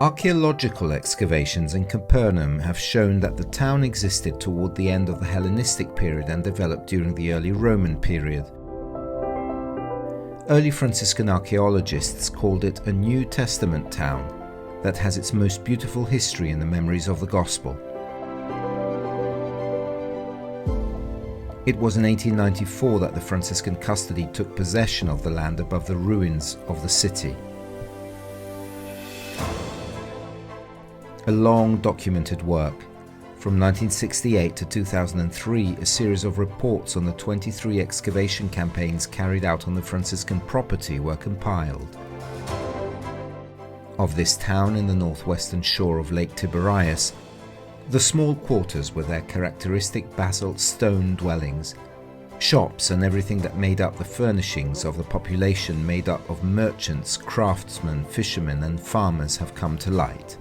Archaeological excavations in Capernaum have shown that the town existed toward the end of the Hellenistic period and developed during the early Roman period. Early Franciscan archaeologists called it a New Testament town that has its most beautiful history in the memories of the Gospel. It was in 1894 that the Franciscan Custody took possession of the land above the ruins of the city. A long documented work. From 1968 to 2003, a series of reports on the 23 excavation campaigns carried out on the Franciscan property were compiled. Of this town in the northwestern shore of Lake Tiberias, the small quarters with their characteristic basalt stone dwellings, shops and everything that made up the furnishings of the population made up of merchants, craftsmen, fishermen and farmers have come to light.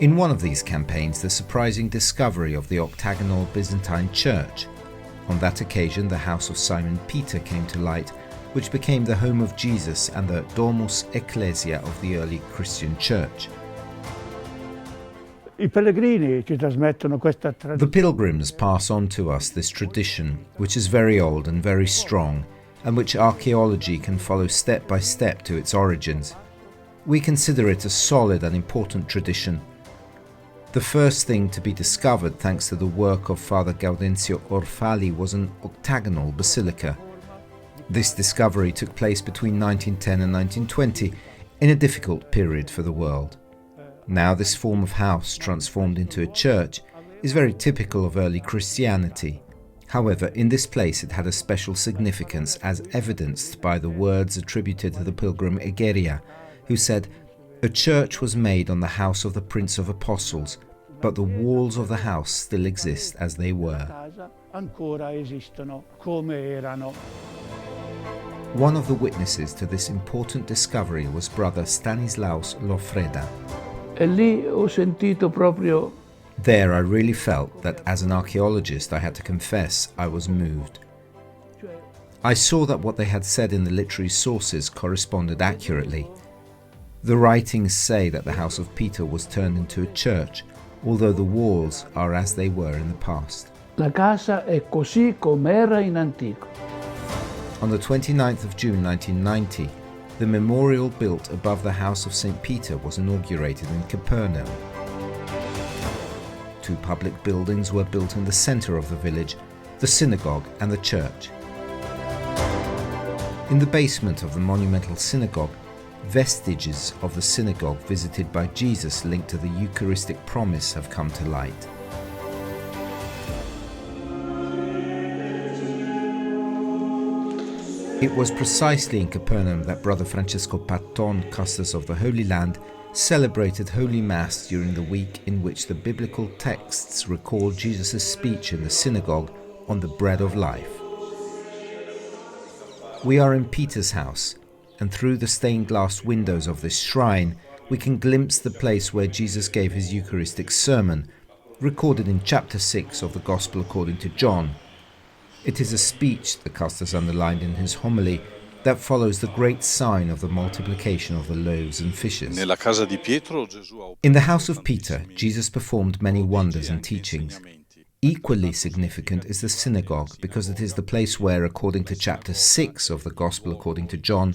In one of these campaigns, the surprising discovery of the octagonal Byzantine church. On that occasion, the house of Simon Peter came to light, which became the home of Jesus and the Domus Ecclesia of the early Christian church. The pilgrims pass on to us this tradition, which is very old and very strong, and which archaeology can follow step by step to its origins. We consider it a solid and important tradition. The first thing to be discovered, thanks to the work of Father Gaudenzio Orfali, was an octagonal basilica. This discovery took place between 1910 and 1920, in a difficult period for the world. Now this form of house, transformed into a church, is very typical of early Christianity. However, in this place it had a special significance, as evidenced by the words attributed to the pilgrim Egeria, who said, "A church was made on the house of the Prince of Apostles, but the walls of the house still exist as they were." One of the witnesses to this important discovery was Brother Stanislaus Lofreda. There I really felt that as an archaeologist I had to confess I was moved. I saw that what they had said in the literary sources corresponded accurately. The writings say that the house of Peter was turned into a church, although the walls are as they were in the past. La casa è così com'era in antico. On the 29th of June 1990, the memorial built above the house of St. Peter was inaugurated in Capernaum. Two public buildings were built in the center of the village, the synagogue and the church. In the basement of the monumental synagogue, vestiges of the synagogue visited by Jesus linked to the Eucharistic promise have come to light. It was precisely in Capernaum that Brother Francesco Patton, Custos of the Holy Land, celebrated Holy Mass during the week in which the biblical texts recall Jesus' speech in the synagogue on the bread of life. We are in Peter's house, and through the stained glass windows of this shrine, we can glimpse the place where Jesus gave his Eucharistic sermon, recorded in chapter 6 of the Gospel according to John. It is a speech, the Custos underlined in his homily, that follows the great sign of the multiplication of the loaves and fishes. In the house of Peter, Jesus performed many wonders and teachings. Equally significant is the synagogue, because it is the place where, according to chapter 6 of the Gospel according to John,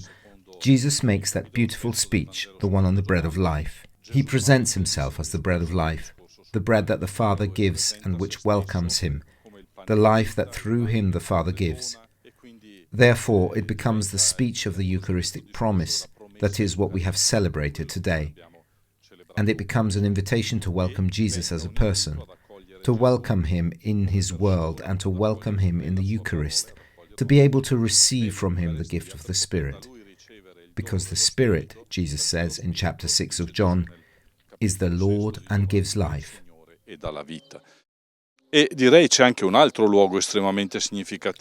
Jesus makes that beautiful speech, the one on the bread of life. He presents himself as the bread of life, the bread that the Father gives and which welcomes him, the life that through him the Father gives. Therefore, it becomes the speech of the Eucharistic promise, that is what we have celebrated today. And it becomes an invitation to welcome Jesus as a person, to welcome him in his world and to welcome him in the Eucharist, to be able to receive from him the gift of the Spirit. Because the Spirit, Jesus says in chapter 6 of John, is the Lord and gives life.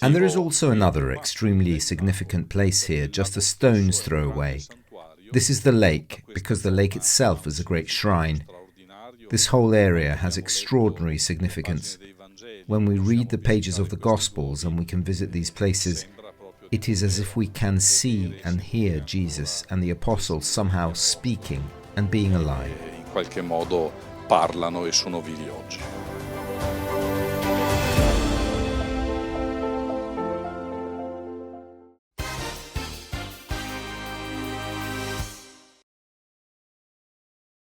And there is also another extremely significant place here, just a stone's throw away. This is the lake, because the lake itself is a great shrine. This whole area has extraordinary significance. When we read the pages of the Gospels and we can visit these places, It is as if we can see and hear Jesus and the apostles somehow speaking and being alive. In qualche modo parlano e sono vivi oggi.